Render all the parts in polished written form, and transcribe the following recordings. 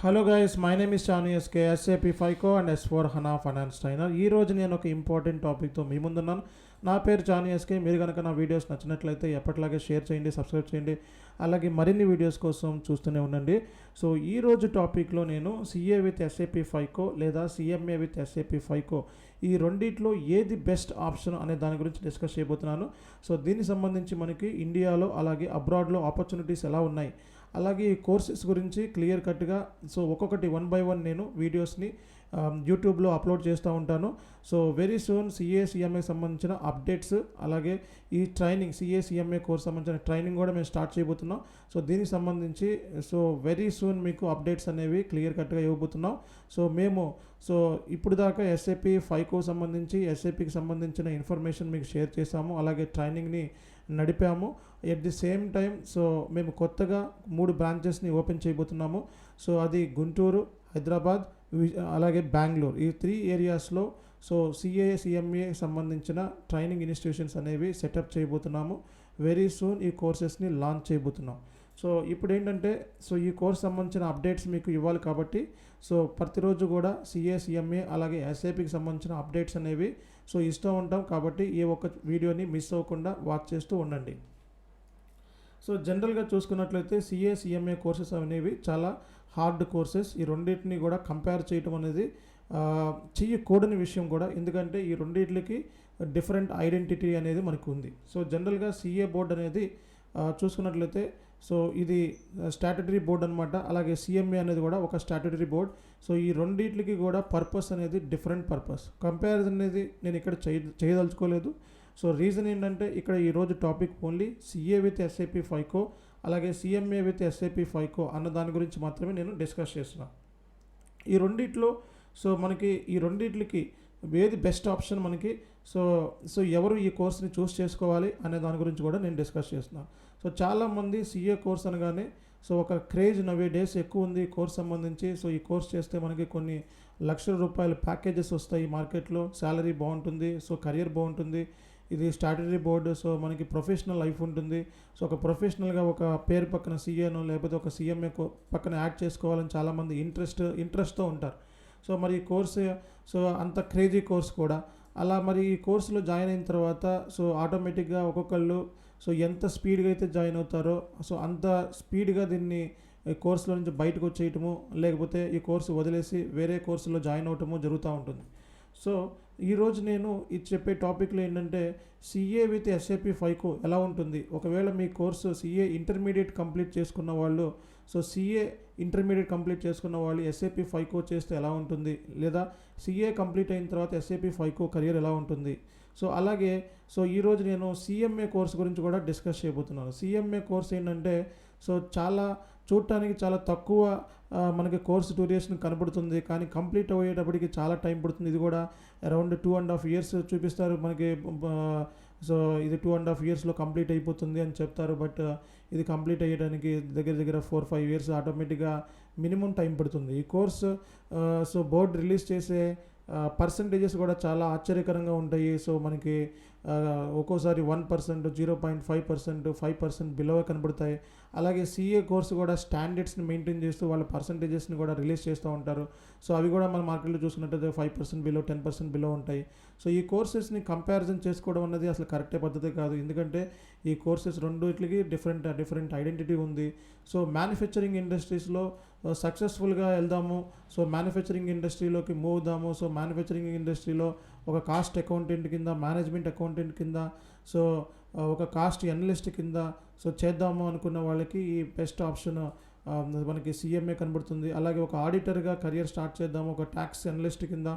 Hello guys, my name is Chanu SK SAP FICO and S4 HANA finance trainer. ఈ రోజు నేను ఒక important టాపిక్తో మీ ముందున్నాను. నా పేరు చాను ఎస్కే. మీరు కనుక నా వీడియోస్ నచ్చినట్లయితే ఎప్పటిలాగే షేర్ చేయండి, సబ్స్క్రైబ్ చేయండి, అలాగే మరిన్ని వీడియోస్ కోసం చూస్తూనే ఉండండి. సో ఈ రోజు టాపిక్లో నేను సిఏ విత్ ఎస్ఏపి ఫైకో లేదా సిఎంఏ విత్ ఎస్ఏపి ఫైకో ఈ రెండిట్లో ఏది బెస్ట్ ఆప్షన్ అనే దాని గురించి డిస్కస్ చేయబోతున్నాను. సో దీనికి సంబంధించి మనకి ఇండియాలో అలాగే అబ్రాడ్లో ఆపర్చునిటీస్ ఎలా ఉన్నాయి, అలాగే ఈ కోర్సెస్ గురించి క్లియర్ కట్గా సో ఒక్కొక్కటి 1 by 1 నేను వీడియోస్ని యూట్యూబ్లో అప్లోడ్ చేస్తూ ఉంటాను. సో వెరీ సూన్ సిఏకి సంబంధించిన అప్డేట్స్, అలాగే ఈ ట్రైనింగ్ సిఏ కోర్స్ సంబంధించిన ట్రైనింగ్ కూడా మేము స్టార్ట్ చేయబోతున్నాం. సో దీనికి సంబంధించి సో వెరీ సూన్ మీకు అప్డేట్స్ అనేవి క్లియర్ కట్గా ఇవ్వబోతున్నాం. సో ఇప్పుడు దాకా ఎస్ఏపి ఫైకో సంబంధించి ఎస్ఏపికి సంబంధించిన ఇన్ఫర్మేషన్ మీకు షేర్ చేశాము, అలాగే ట్రైనింగ్ని నడిపాము. At the same time so మేము కొత్తగా 3 బ్రాంచెస్ని ఓపెన్ చేయబోతున్నాము. సో అది గుంటూరు, హైదరాబాద్, అలాగే బెంగళూరు, ఈ 3 ఏరియాస్లో సో సిఎంఏ సంబంధించిన ట్రైనింగ్ ఇన్స్టిట్యూషన్స్ అనేవి సెటప్ చేయబోతున్నాము. వెరీ సూన్ ఈ కోర్సెస్ని లాంచ్ చేయబోతున్నాం. సో ఇప్పుడు ఏంటంటే సో ఈ కోర్స్ సంబంధించిన అప్డేట్స్ మీకు ఇవ్వాలి కాబట్టి సో ప్రతిరోజు కూడా సిఎంఏ అలాగే ఎస్ఏపికి సంబంధించిన అప్డేట్స్ అనేవి సో ఇస్తూ ఉంటాం. కాబట్టి ఏ ఒక్క వీడియోని మిస్ అవ్వకుండా వాచ్ చేస్తూ ఉండండి. సో జనరల్గా చూసుకున్నట్లయితే సిఎంఏ కోర్సెస్ అనేవి చాలా హార్డ్ కోర్సెస్. ఈ రెండింటిని కూడా కంపేర్ చేయటం అనేది చెయ్యకూడని విషయం కూడా, ఎందుకంటే ఈ రెండింటికి డిఫరెంట్ ఐడెంటిటీ అనేది మనకు ఉంది. సో జనరల్గా సిఏ బోర్డ్ అనేది చూసుకున్నట్లయితే సో ఇది స్టాట్యుటరీ బోర్డ్ అనమాట. అలాగే సిఎంఏ అనేది కూడా ఒక స్టాట్యుటరీ బోర్డ్. సో ఈ రెండింటికి కూడా పర్పస్ అనేది డిఫరెంట్ పర్పస్. కంపారిజన్ అనేది నేను ఇక్కడ చేయదలుచుకోలేదు. సో రీజన్ ఏంటంటే ఇక్కడ ఈరోజు topic only CA with SAP FICO అలాగే సిఎంఏ విత్ ఎస్ఏపి ఫైకో అన్న దాని గురించి మాత్రమే నేను డిస్కస్ చేస్తున్నాను. ఈ రెండిట్లో సో మనకి ఈ రెండిట్లకి ఏది బెస్ట్ ఆప్షన్ మనకి, సో ఎవరు ఈ కోర్స్ని చూస్ చేసుకోవాలి అనే దాని గురించి కూడా నేను డిస్కస్ చేస్తున్నాను. సో చాలామంది సిఏ కోర్స్ అనగానే సో ఒక క్రేజ్ నవే డేస్ ఎక్కువ ఉంది ఈ కోర్స్ సంబంధించి. సో ఈ కోర్స్ చేస్తే మనకి కొన్ని లక్షల రూపాయల ప్యాకేజెస్ వస్తాయి మార్కెట్లో, శాలరీ బాగుంటుంది, సో కెరియర్ బాగుంటుంది, ఇది స్టాట్యుటరీ బోర్డు, సో మనకి ప్రొఫెషనల్ లైఫ్ ఉంటుంది. సో ఒక ప్రొఫెషనల్గా ఒక పేరు పక్కన సిఏను లేకపోతే ఒక సిఎంఏ పక్కన యాడ్ చేసుకోవాలని చాలామంది ఇంట్రెస్ట్తో ఉంటారు. సో మరి ఈ కోర్సు సో అంత క్రేజీ కోర్స్ కూడా అలా మరి ఈ కోర్సులో జాయిన్ అయిన తర్వాత సో ఆటోమేటిక్గా ఒక్కొక్కళ్ళు సో ఎంత స్పీడ్గా అయితే జాయిన్ అవుతారో సో అంత స్పీడ్గా దీన్ని కోర్సులో నుంచి బయటకు వచ్చేయటము, లేకపోతే ఈ కోర్సు వదిలేసి వేరే కోర్సులో జాయిన్ అవటము జరుగుతూ ఉంటుంది. సో ఈరోజు నేను ఇది చెప్పే టాపిక్లో ఏంటంటే సిఏ విత్ ఎస్ఏపి ఫైకో ఎలా ఉంటుంది. ఒకవేళ మీ కోర్సు సిఏ ఇంటర్మీడియట్ కంప్లీట్ చేసుకున్న వాళ్ళు సో సిఏ ఇంటర్మీడియట్ కంప్లీట్ చేసుకున్న వాళ్ళు ఎస్ఏపి ఫైకో చేస్తే ఎలా ఉంటుంది, లేదా సిఏ కంప్లీట్ అయిన తర్వాత ఎస్ఏపి ఫైకో కెరియర్ ఎలా ఉంటుంది. సో అలాగే సో ఈరోజు నేను సిఎంఏ కోర్స్ గురించి కూడా డిస్కస్ చేయబోతున్నాను. సిఎంఏ కోర్స్ ఏంటంటే సో చూడటానికి చాలా తక్కువ మనకి కోర్స్ డ్యూరేషన్ కనబడుతుంది, కానీ కంప్లీట్ అయ్యేటప్పటికి చాలా టైం పడుతుంది. ఇది కూడా అరౌండ్ 2.5 years చూపిస్తారు మనకి. సో ఇది 2.5 yearsలో కంప్లీట్ అయిపోతుంది అని చెప్తారు. బట్ ఇది కంప్లీట్ అయ్యడానికి దగ్గర 4-5 years ఆటోమేటిక్గా మినిమం టైం పడుతుంది. ఈ కోర్స్ సో బోర్డు రిలీజ్ చేసే పర్సంటేజెస్ కూడా చాలా ఆశ్చర్యకరంగా ఉంటాయి. సో మనకి ఒక్కోసారి 1%, 0.5%, 5% బిలో కనబడతాయి. అలాగే సిఏ కోర్సు కూడా స్టాండర్డ్స్ని మెయింటైన్ చేస్తూ వాళ్ళ పర్సంటేజెస్ని కూడా రిలీజ్ చేస్తూ ఉంటారు. సో అవి కూడా మన మార్కెట్లో చూసుకున్నట్టయితే 5% బిలో, 10% బిలో ఉంటాయి. సో ఈ కోర్సెస్ని కంపారిజన్ చేసుకోవడం అన్నది అసలు కరెక్టే పద్ధతి కాదు, ఎందుకంటే ఈ కోర్సెస్ రెండింటికి డిఫరెంట్ ఐడెంటిటీ ఉంది. సో మ్యానుఫ్యాక్చరింగ్ ఇండస్ట్రీస్లో సక్సెస్ఫుల్గా వెళ్దాము, సో మ్యానుఫ్యాక్చరింగ్ ఇండస్ట్రీలోకి మూవ్ అవుదాము, సో మ్యానుఫ్యాక్చరింగ్ ఇండస్ట్రీలో ఒక కాస్ట్ అకౌంటెంట్ కింద, మేనేజ్మెంట్ అకౌంటెంట్ కింద, సో ఒక కాస్ట్ అనలిస్ట్ కింద సో చేద్దాము అనుకున్న వాళ్ళకి ఈ బెస్ట్ ఆప్షన్ మనకి సిఎంఏ కనబడుతుంది. అలాగే ఒక ఆడిటర్గా కెరియర్ స్టార్ట్ చేద్దాము, ఒక ట్యాక్స్ అనలిస్ట్ కింద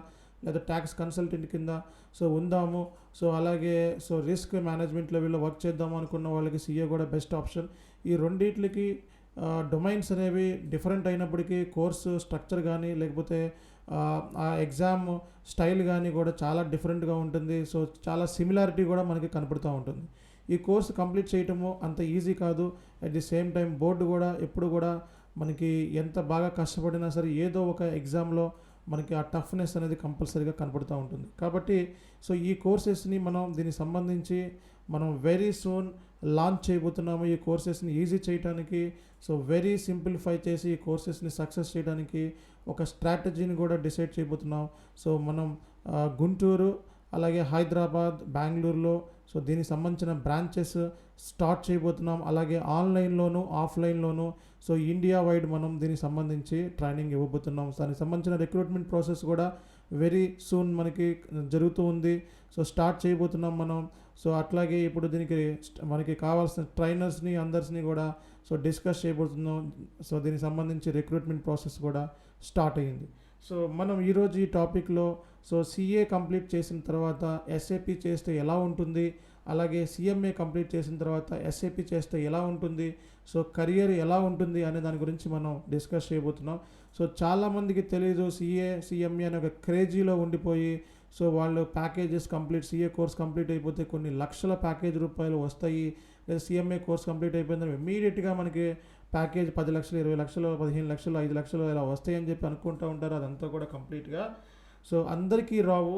లేదా ట్యాక్స్ కన్సల్టెంట్ కింద సో ఉందాము, సో అలాగే సో రిస్క్ మేనేజ్మెంట్ లెవెల్లో వర్క్ చేద్దాము అనుకున్న వాళ్ళకి సిఏ కూడా బెస్ట్ ఆప్షన్. ఈ రెండింటికి డొమైన్స్ అనేవి డిఫరెంట్ అయినప్పటికీ కోర్సు స్ట్రక్చర్ కానీ లేకపోతే ఆ ఎగ్జామ్ స్టైల్ కానీ కూడా చాలా డిఫరెంట్గా ఉంటుంది. సో చాలా సిమిలారిటీ కూడా మనకి కనపడుతూ ఉంటుంది. ఈ కోర్సు కంప్లీట్ చేయటము అంత ఈజీ కాదు. At the same time board కూడా ఎప్పుడు కూడా మనకి ఎంత బాగా కష్టపడినా సరే ఏదో ఒక ఎగ్జామ్లో మనకి ఆ టఫ్నెస్ అనేది కంపల్సరీగా కనపడుతూ ఉంటుంది. కాబట్టి సో ఈ కోర్సెస్ని దీనికి సంబంధించి వెరీ సూన్ లాంచ్ చేయబోతున్నాము ఈ కోర్సెస్ని ఈజీ చేయడానికి. సో వెరీ సింప్లిఫై చేసి ఈ కోర్సెస్ని సక్సెస్ చేయడానికి ఒక స్ట్రాటజీని కూడా డిసైడ్ చేయబోతున్నాం. సో మనం గుంటూరు, అలాగే హైదరాబాద్, బెంగళూరులో సో దీనికి సంబంధించిన బ్రాంచెస్ స్టార్ట్ చేయబోతున్నాం. అలాగే ఆన్లైన్లోను, ఆఫ్లైన్లోను సో ఇండియా వైడ్ మనం దీనికి సంబంధించి ట్రైనింగ్ ఇవ్వబోతున్నాం. దానికి సంబంధించిన రిక్రూట్మెంట్ ప్రాసెస్ కూడా వెరీ సూన్ మనకి జరుగుతూ ఉంది. సో స్టార్ట్ చేయబోతున్నాం మనం. సో అట్లాగే ఇప్పుడు దీనికి మనకి కావాల్సిన ట్రైనర్స్ని అందరిని కూడా సో డిస్కస్ చేయబోతున్నాం. సో దీనికి సంబంధించి రిక్రూట్మెంట్ ప్రాసెస్ కూడా స్టార్ట్ అయ్యింది. సో మనం ఈరోజు ఈ టాపిక్లో సో సిఏ కంప్లీట్ చేసిన తర్వాత ఎస్ఏపి చేస్తే ఎలా ఉంటుంది, అలాగే సిఎంఏ కంప్లీట్ చేసిన తర్వాత ఎస్ఏపి చేస్తే ఎలా ఉంటుంది, సో కెరియర్ ఎలా ఉంటుంది అనే దాని గురించి మనం డిస్కస్ చేయబోతున్నాం. సో చాలామందికి తెలియదు, సిఏ సిఎంఏ అనే ఒక క్రేజీలో ఉండిపోయి సో వాళ్ళు packages complete, CA course complete అయిపోతే కొన్ని లక్షల ప్యాకేజ్ రూపాయలు వస్తాయి, లేదా సిఎంఏ కోర్స్ కంప్లీట్ అయిపోయిందని ఇమీడియట్గా మనకి ప్యాకేజ్ 10 లక్షలు, 20 లక్షలు, 15 లక్షలు, 5 లక్షలు ఇలా వస్తాయని చెప్పి అనుకుంటూ ఉంటారు. అదంతా కూడా కంప్లీట్గా సో అందరికీ రావు.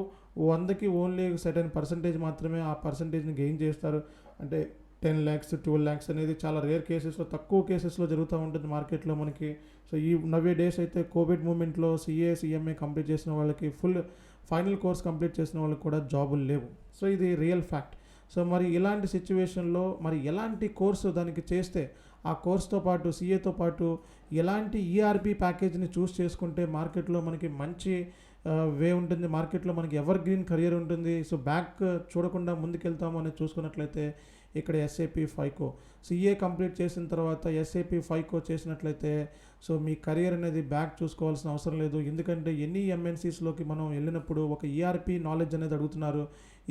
100కి ఓన్లీ సర్టెన్ పర్సంటేజ్ మాత్రమే ఆ పర్సంటేజ్ని గెయిన్ చేస్తారు. అంటే 10 lakhs, 12 lakhs అనేది చాలా రేర్ కేసెస్లో, తక్కువ కేసెస్లో జరుగుతూ ఉంటుంది మార్కెట్లో మనకి. సో ఈ నవ్వే డేస్ అయితే కోవిడ్ మూమెంట్లో సిఏ సిఎంఏ కంప్లీట్ చేసిన వాళ్ళకి, ఫుల్ ఫైనల్ కోర్స్ కంప్లీట్ చేసిన వాళ్ళకి కూడా జాబులు లేవు. సో ఇది రియల్ ఫ్యాక్ట్. సో మరి ఇలాంటి సిచ్యువేషన్లో మరి ఎలాంటి కోర్సు దానికి చేస్తే, ఆ కోర్స్తో పాటు సిఏతో పాటు ఎలాంటి ఈఆర్పి ప్యాకేజ్ని చూస్ చేసుకుంటే మార్కెట్లో మనకి మంచి వే ఉంటుంది, మార్కెట్లో మనకి ఎవర్ గ్రీన్ కెరియర్ ఉంటుంది, సో బ్యాక్ చూడకుండా ముందుకెళ్తాము అనేది చూసుకున్నట్లయితే ఇక్కడ ఎస్ఏపి ఫైకో సిఏ కంప్లీట్ చేసిన తర్వాత ఎస్ఏపి ఫైకో చేసినట్లయితే సో మీ కెరియర్ అనేది బ్యాక్ చూసుకోవాల్సిన అవసరం లేదు. ఎందుకంటే ఎన్ని ఎంఎన్సీస్లోకి మనం వెళ్ళినప్పుడు ఒక ఈఆర్పి నాలెడ్జ్ అనేది అడుగుతున్నారు.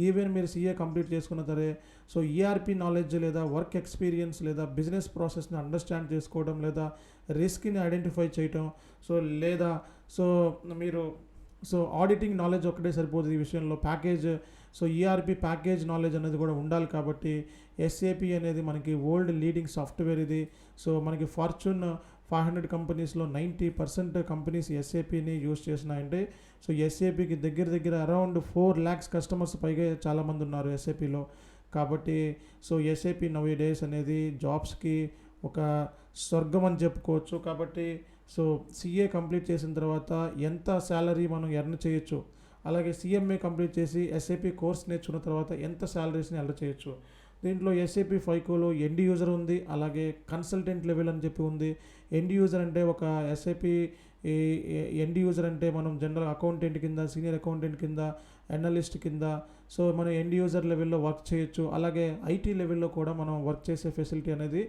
ఈవెన్ మీరు సిఏ కంప్లీట్ చేసుకున్న సరే సో ఈఆర్పి నాలెడ్జ్ లేదా వర్క్ ఎక్స్పీరియన్స్ లేదా బిజినెస్ ప్రాసెస్ని అండర్స్టాండ్ చేసుకోవడం, లేదా రిస్క్ని ఐడెంటిఫై చేయటం, సో లేదా సో మీరు సో ఆడిటింగ్ నాలెడ్జ్ ఒక్కటే సరిపోతుంది ఈ విషయంలో. Package so ERP package knowledge అనేది కూడా ఉండాలి. కాబట్టి ఎస్ఏపి అనేది మనకి వరల్డ్ లీడింగ్ సాఫ్ట్వేర్ ఇది. సో మనకి ఫార్చ్యూన్ 500 కంపెనీస్లో 90% కంపెనీస్ ఎస్ఏపిని యూజ్ చేసినాయంటే, సో ఎస్ఏపికి దగ్గర అరౌండ్ 4 lakhs కస్టమర్స్ పైగా చాలామంది ఉన్నారు ఎస్ఏపిలో. కాబట్టి సో ఎస్ఏపి నవ్ డేస్ అనేది జాబ్స్కి ఒక స్వర్గం అని చెప్పుకోవచ్చు. కాబట్టి సో సిఏ కంప్లీట్ చేసిన తర్వాత ఎంత శాలరీ మనం ఎర్న్ చేయొచ్చు, అలాగే సిఎంఏ కంప్లీట్ చేసి ఎస్ఏపి కోర్స్ నేర్చుకున్న తర్వాత ఎంత శాలరీస్ని ఎర్న్ చేయొచ్చు. దీంట్లో ఎస్ఏపి ఫైకోలో ఎండ్ యూజర్ ఉంది, అలాగే కన్సల్టెంట్ లెవెల్ అని చెప్పి ఉంది. ఎండ్ యూజర్ అంటే ఒక ఎస్ఏపి ఎండ్ యూజర్ అంటే మనం జనరల్ అకౌంటెంట్ కింద, సీనియర్ అకౌంటెంట్ కింద, అనలిస్ట్ కింద సో మనం ఎండ్ యూజర్ లెవెల్లో వర్క్ చేయొచ్చు. అలాగే ఐటీ లెవెల్లో కూడా మనం వర్క్ చేసే ఫెసిలిటీ అనేది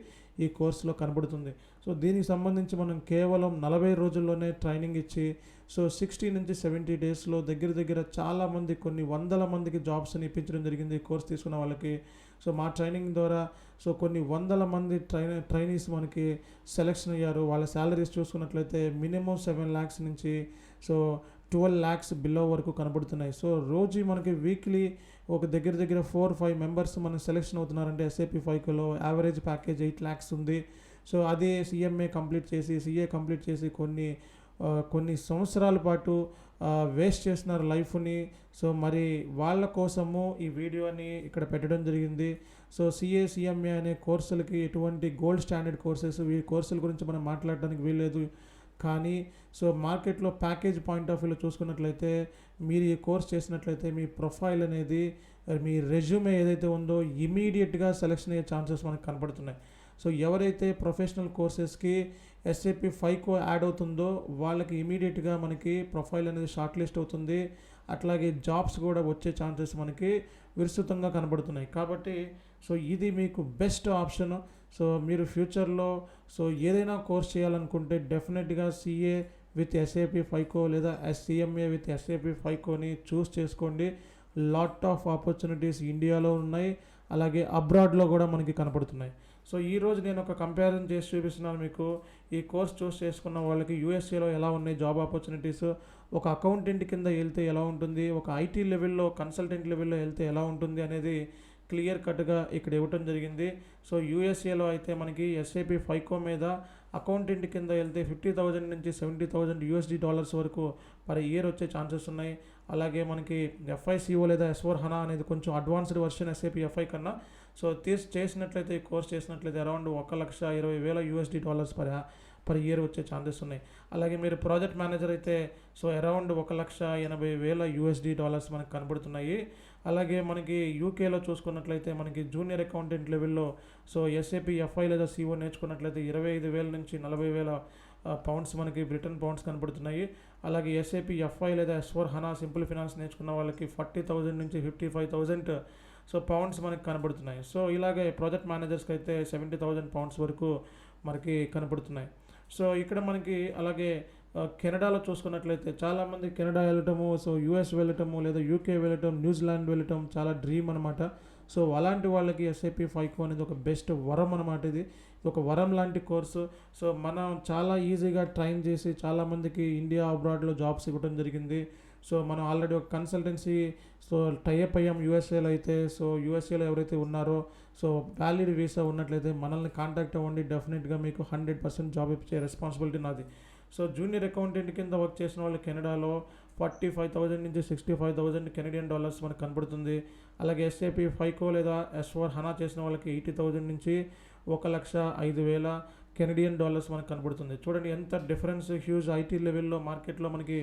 ఈ కోర్సులో కనబడుతుంది. సో దీనికి సంబంధించి మనం కేవలం 40 రోజుల్లోనే ట్రైనింగ్ ఇచ్చి సో 60 నుంచి 70 డేస్లో దగ్గర చాలామంది, కొన్ని వందల మందికి జాబ్స్ని ఇప్పించడం జరిగింది ఈ కోర్స్ తీసుకున్న వాళ్ళకి. సో మా ట్రైనింగ్ ద్వారా సో కొన్ని వందల మంది ట్రైనీస్ మనకి సెలెక్షన్ అయ్యారు. వాళ్ళ శాలరీస్ చూసుకున్నట్లయితే మినిమం 7 lakhs నుంచి సో 12 lakhs బిలో వరకు కనబడుతున్నాయి. సో రోజు మనకి వీక్లీ ఒక దగ్గర 4-5 మెంబర్స్ మనకి సెలెక్షన్ అవుతున్నారంటే ఎస్ఏపి ఫైకోలో యావరేజ్ ప్యాకేజ్ 8 lakhs ఉంది. సో అదే సిఎంఏ కంప్లీట్ చేసి, సిఏ కంప్లీట్ చేసి కొన్ని సంవత్సరాల పాటు వేస్ట్ చేస్తున్నారు లైఫ్ని. సో మరి వాళ్ళ కోసము ఈ వీడియోని ఇక్కడ పెట్టడం జరిగింది. సో సిఏ సిఎంఏ అనే కోర్సులకి ఎటువంటి గోల్డ్ స్టాండర్డ్ కోర్సెస్, ఈ కోర్సుల గురించి మనం మాట్లాడడానికి వీల్లేదు. కానీ సో మార్కెట్లో ప్యాకేజ్ పాయింట్ ఆఫ్ వ్యూలో చూసుకున్నట్లయితే మీరు ఈ కోర్స్ చేసినట్లయితే మీ ప్రొఫైల్ అనేది, మీ రెజ్యూమే ఏదైతే ఉందో ఇమీడియట్గా సెలెక్షన్ అయ్యే ఛాన్సెస్ మనకు కనపడుతున్నాయి. సో ఎవరైతే ప్రొఫెషనల్ కోర్సెస్కి ఎస్ఏపి ఫైకో యాడ్ అవుతుందో వాళ్ళకి ఇమీడియట్గా మనకి ప్రొఫైల్ అనేది షార్ట్ లిస్ట్ అవుతుంది. అట్లాగే జాబ్స్ కూడా వచ్చే ఛాన్సెస్ మనకి విస్తృతంగా కనబడుతున్నాయి. కాబట్టి సో ఇది మీకు బెస్ట్ ఆప్షన్. సో మీరు ఫ్యూచర్లో సో ఏదైనా కోర్స్ చేయాలనుకుంటే డెఫినెట్గా సిఏ విత్ ఎస్ఏపి ఫైకో లేదా సిఎంఏ విత్ ఎస్ఏపి ఫైకోని చూస్ చేసుకోండి. లాట్ ఆఫ్ ఆపర్చునిటీస్ ఇండియాలో ఉన్నాయి, అలాగే అబ్రాడ్లో కూడా మనకి కనపడుతున్నాయి. సో ఈరోజు నేను ఒక కంపారిజన్ చేసి చూపిస్తున్నాను మీకు. ఈ కోర్స్ చూస్ చేసుకున్న వాళ్ళకి యూఎస్ఏలో ఎలా ఉన్నాయి జాబ్ ఆపర్చునిటీస్, ఒక అకౌంటెంట్ కింద వెళ్తే ఎలా ఉంటుంది, ఒక ఐటీ లెవెల్లో కన్సల్టెంట్ లెవెల్లో వెళ్తే ఎలా ఉంటుంది అనేది క్లియర్ కట్గా ఇక్కడ ఇవ్వటం జరిగింది. సో యూఎస్ఏలో అయితే మనకి ఎస్ఏపి ఫైకో మీద అకౌంటెంట్ కింద వెళ్తే 50,000 నుంచి 70,000 యూఎస్డి డాలర్స్ వరకు పర్ ఇయర్ వచ్చే ఛాన్సెస్ ఉన్నాయి. అలాగే మనకి ఎఫ్ఐసిఓ లేదా S/4HANA అనేది కొంచెం అడ్వాన్స్డ్ వర్షన్ ఎస్ఏపి ఎఫ్ఐ కన్నా. సో చేసినట్లయితే ఈ కోర్స్ చేసినట్లయితే అరౌండ్ $1,20,000 పర్ ఇయర్ వచ్చే ఛాన్సెస్ ఉన్నాయి. అలాగే మీరు ప్రాజెక్ట్ మేనేజర్ అయితే సో అరౌండ్ $1,80,000 మనకు కనబడుతున్నాయి. అలాగే మనకి యూకేలో చూసుకున్నట్లయితే మనకి జూనియర్ అకౌంటెంట్ లెవెల్లో సో ఎస్ఏపి ఎఫ్ఐ లేదా సిఓ నేర్చుకున్నట్లయితే 25,000 నుంచి 40,000 పౌండ్స్ మనకి బ్రిటన్ పౌండ్స్ కనబడుతున్నాయి. అలాగే ఎస్ఏపి ఎఫ్ఐ లేదా S4 హనా సింపుల్ ఫినాన్స్ నేర్చుకున్న వాళ్ళకి 40,000 నుంచి 55,000 సో పౌండ్స్ మనకి కనబడుతున్నాయి. సో ఇలాగే ప్రాజెక్ట్ మేనేజర్స్కి అయితే 70,000 పౌండ్స్ వరకు మనకి కనబడుతున్నాయి. సో ఇక్కడ మనకి అలాగే కెనడాలో చూసుకున్నట్లయితే చాలామంది కెనడా వెళ్ళటము, సో యూఎస్ వెళ్ళటము, లేదా యూకే వెళ్ళటం, న్యూజిలాండ్ వెళ్ళటం చాలా డ్రీమ్ అనమాట. సో అలాంటి వాళ్ళకి ఎస్ఏపి ఫైకో అనేది ఒక బెస్ట్ వరం అనమాట. ఇది ఒక వరం లాంటి కోర్సు. సో మనం చాలా ఈజీగా ట్రైన్ చేసి చాలామందికి ఇండియా అబ్రాడ్లో జాబ్స్ ఇవ్వడం జరిగింది. సో మనం ఆల్రెడీ ఒక కన్సల్టెన్సీ సో టైఅప్ అయ్యాం యూఎస్ఏలో అయితే. సో యూఎస్ఏలో ఎవరైతే ఉన్నారో సో వ్యాలిడ్ వీసా ఉన్నట్లయితే మనల్ని కాంటాక్ట్ అవ్వండి. డెఫినెట్గా మీకు 100% జాబ్ ఇచ్చే రెస్పాన్సిబిలిటీ నాది. సో జూనియర్ అకౌంటెంట్ కింద వర్క్ చేసిన వాళ్ళు కెనడాలో 45,000 నుంచి 65,000 కెనడియన్ డాలర్స్ మనకు కనబడుతుంది. అలాగే ఎస్ఏపి ఫైకో లేదా S4 హనా చేసిన వాళ్ళకి 80,000 నుంచి 1,05,000 కెనడియన్ డాలర్స్ మనకు కనబడుతుంది. చూడండి ఎంత డిఫరెన్స్, హ్యూజ్ ఐటీ లెవెల్లో మార్కెట్లో మనకి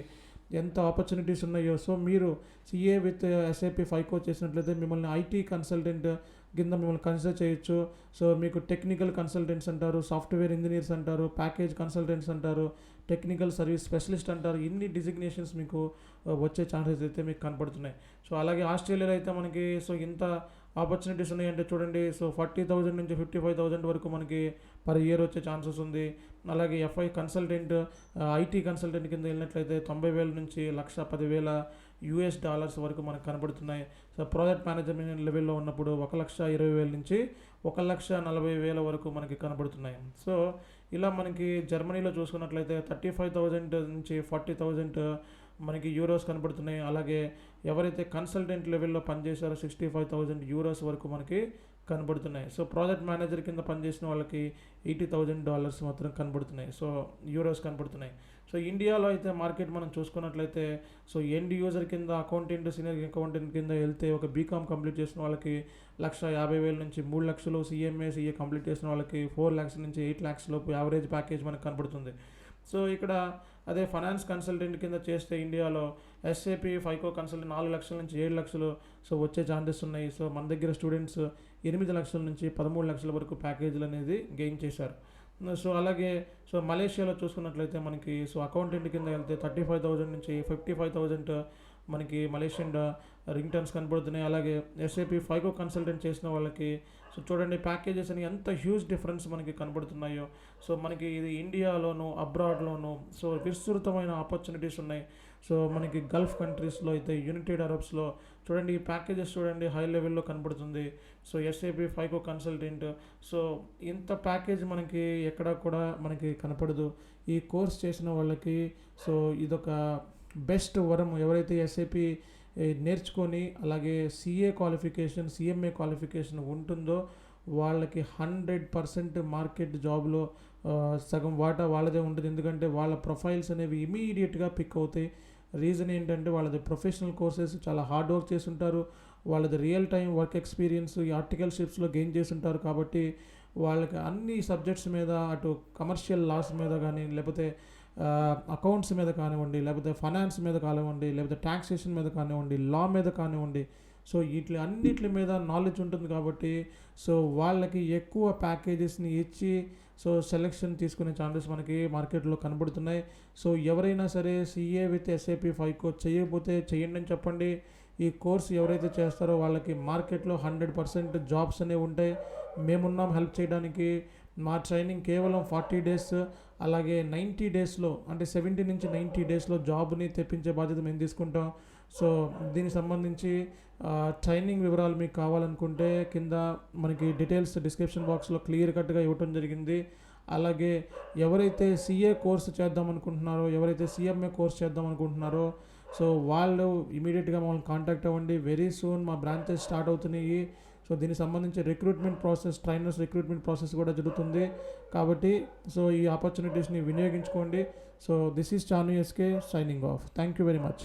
ఎంత ఆపర్చునిటీస్ ఉన్నాయో. సో మీరు సిఏ విత్ ఎస్ఏపి ఫైకో చేసినట్లయితే మిమ్మల్ని ఐటీ కన్సల్టెంట్ కింద మిమ్మల్ని కన్సిడర్ చేయొచ్చు. సో మీకు టెక్నికల్ కన్సల్టెంట్స్ అంటారు, సాఫ్ట్వేర్ ఇంజనీర్స్ అంటారు, ప్యాకేజ్ కన్సల్టెంట్స్ అంటారు, టెక్నికల్ సర్వీస్ స్పెషలిస్ట్ అంటారు. ఇన్ని డిజిగ్నేషన్స్ మీకు వచ్చే ఛాన్సెస్ అయితే మీకు కనపడుతున్నాయి. సో అలాగే ఆస్ట్రేలియాలో అయితే మనకి సో ఇంత ఆపర్చునిటీస్ ఉన్నాయంటే చూడండి. సో 40,000 నుంచి 55,000 వరకు మనకి పర్ ఇయర్ వచ్చే ఛాన్సెస్ ఉంది. అలాగే ఎఫ్ఐ కన్సల్టెంట్ ఐటీ కన్సల్టెంట్ కింద వెళ్ళినట్లయితే 90,000 నుంచి $110,000 వరకు మనకు కనబడుతున్నాయి. సో ప్రాజెక్ట్ మేనేజ్మెంట్ లెవెల్లో ఉన్నప్పుడు 1,20,000 నుంచి 1,40,000 వరకు మనకి కనబడుతున్నాయి. సో ఇలా మనకి జర్మనీలో చూసుకున్నట్లయితే 35,000 నుంచి 40,000 మనకి యూరోస్ కనబడుతున్నాయి. అలాగే ఎవరైతే కన్సల్టెంట్ లెవెల్లో పనిచేశారో €65,000 వరకు మనకి కనబడుతున్నాయి. సో ప్రాజెక్ట్ మేనేజర్ కింద పనిచేసిన వాళ్ళకి $80,000 మాత్రం కనబడుతున్నాయి. సో యూరోస్ కనబడుతున్నాయి. సో ఇండియాలో అయితే మార్కెట్ మనం చూసుకున్నట్లయితే సో ఎండ్ యూజర్ కింద అకౌంటెంట్, సీనియర్ అకౌంటెంట్ కింద వెళ్తే ఒక బీకామ్ కంప్లీట్ చేసిన వాళ్ళకి 1,50,000 నుంచి 3 లక్షలు, సిఏ కంప్లీట్ చేసిన వాళ్ళకి 4 lakhs నుంచి 8 lakhs లోపు యావరేజ్ ప్యాకేజ్ మనకు కనబడుతుంది. సో ఇక్కడ అదే ఫైనాన్స్ కన్సల్టెంట్ కింద చేస్తే ఇండియాలో ఎస్ఏపి ఫైకో కన్సల్టెంట్ 4 లక్షల నుంచి 7 లక్షలు సో వచ్చే ఛాన్సెస్ ఉన్నాయి. సో మన దగ్గర స్టూడెంట్స్ 8 లక్షల నుంచి 13 లక్షల వరకు ప్యాకేజీలు అనేది గెయిన్ చేశారు. సో అలాగే సో మలేషియాలో చూసుకున్నట్లయితే మనకి సో అకౌంటెంట్ కింద వెళ్తే 35,000 నుంచి 55,000 మనకి మలేషియన్ రింగ్ టర్న్స్ కనబడుతున్నాయి. అలాగే ఎస్ఏపి ఫైకో కన్సల్టెంట్ చేసిన వాళ్ళకి సో చూడండి ప్యాకేజెస్ అని ఎంత హ్యూజ్ డిఫరెన్స్ మనకి కనబడుతున్నాయో. సో మనకి ఇది ఇండియాలోను అబ్రాడ్లోను సో విస్తృతమైన ఆపర్చునిటీస్ ఉన్నాయి. సో మనకి గల్ఫ్ కంట్రీస్లో అయితే యునైటెడ్ అరబ్స్లో చూడండి ఈ ప్యాకేజెస్ చూడండి హై లెవెల్లో కనబడుతుంది. సో ఎస్ఏపి ఫైకో కన్సల్టెంట్ సో ఇంత ప్యాకేజ్ మనకి ఎక్కడా కూడా మనకి కనపడదు. ఈ కోర్స్ చేసిన వాళ్ళకి సో ఇదొక బెస్ట్ వరం. ఎవరైతే ఎస్ఏపి నేర్చుకొని అలాగే సిఏ క్వాలిఫికేషన్, సిఎంఏ క్వాలిఫికేషన్ ఉంటుందో వాళ్ళకి 100% మార్కెట్ జాబ్లో సగం వాటా వాళ్ళదే ఉంటుంది. ఎందుకంటే వాళ్ళ ప్రొఫైల్స్ అనేవి ఇమీడియట్గా పిక్ అవుతాయి. రీజన్ ఏంటంటే వాళ్ళది ప్రొఫెషనల్ కోర్సెస్ చాలా హార్డ్ వర్క్ చేసి ఉంటారు. వాళ్ళది రియల్ టైం వర్క్ ఎక్స్పీరియన్స్ ఈ ఆర్టికల్షిప్స్లో గెయిన్ చేసి ఉంటారు. కాబట్టి వాళ్ళకి అన్ని సబ్జెక్ట్స్ మీద అటు కమర్షియల్ లాస్ మీద కానీ లేకపోతే అకౌంట్స్ మీద కానివ్వండి, లేకపోతే ఫైనాన్స్ మీద కానివ్వండి, లేకపోతే ట్యాక్సేషన్ మీద కానివ్వండి, లా మీద కానివ్వండి, సో వీటి అన్నిటి మీద నాలెడ్జ్ ఉంటుంది. కాబట్టి సో వాళ్ళకి ఎక్కువ ప్యాకేజెస్ని ఇచ్చి సో సెలెక్షన్ తీసుకునే ఛాన్సెస్ మనకి మార్కెట్లో కనబడుతున్నాయి. సో ఎవరైనా సరే సిఏ విత్ ఎస్ఏపి ఫైకో చేయకపోతే చేయండి అని చెప్పండి. ఈ కోర్స్ ఎవరైతే చేస్తారో వాళ్ళకి మార్కెట్లో 100% జాబ్స్ అనేవి ఉంటాయి. మేమున్నాం హెల్ప్ చేయడానికి. మా ట్రైనింగ్ కేవలం 40 days అలాగే 90 daysలో అంటే 70 నుంచి 90 daysలో జాబ్ని తెప్పించే బాధ్యత మేము తీసుకుంటాం. సో దీనికి సంబంధించి ట్రైనింగ్ వివరాలు మీకు కావాలనుకుంటే కింద మనకి డీటెయిల్స్ డిస్క్రిప్షన్ బాక్స్లో క్లియర్ కట్గా ఇవ్వటం జరిగింది. అలాగే ఎవరైతే సిఏ కోర్స్ చేద్దాం అనుకుంటున్నారో, ఎవరైతే సిఎంఏ కోర్స్ చేద్దాం అనుకుంటున్నారో సో వాళ్ళు ఇమీడియట్గా మమ్మల్ని కాంటాక్ట్ అవ్వండి. వెరీ సూన్ మా బ్రాంచెస్ స్టార్ట్ అవుతున్నాయి. సో దీనికి సంబంధించి recruitment process, trainers recruitment process కూడా జరుగుతుంది. కాబట్టి సో ఈ ఆపర్చునిటీస్ని వినియోగించుకోండి. So this is Chanu SK signing off. Thank you very much.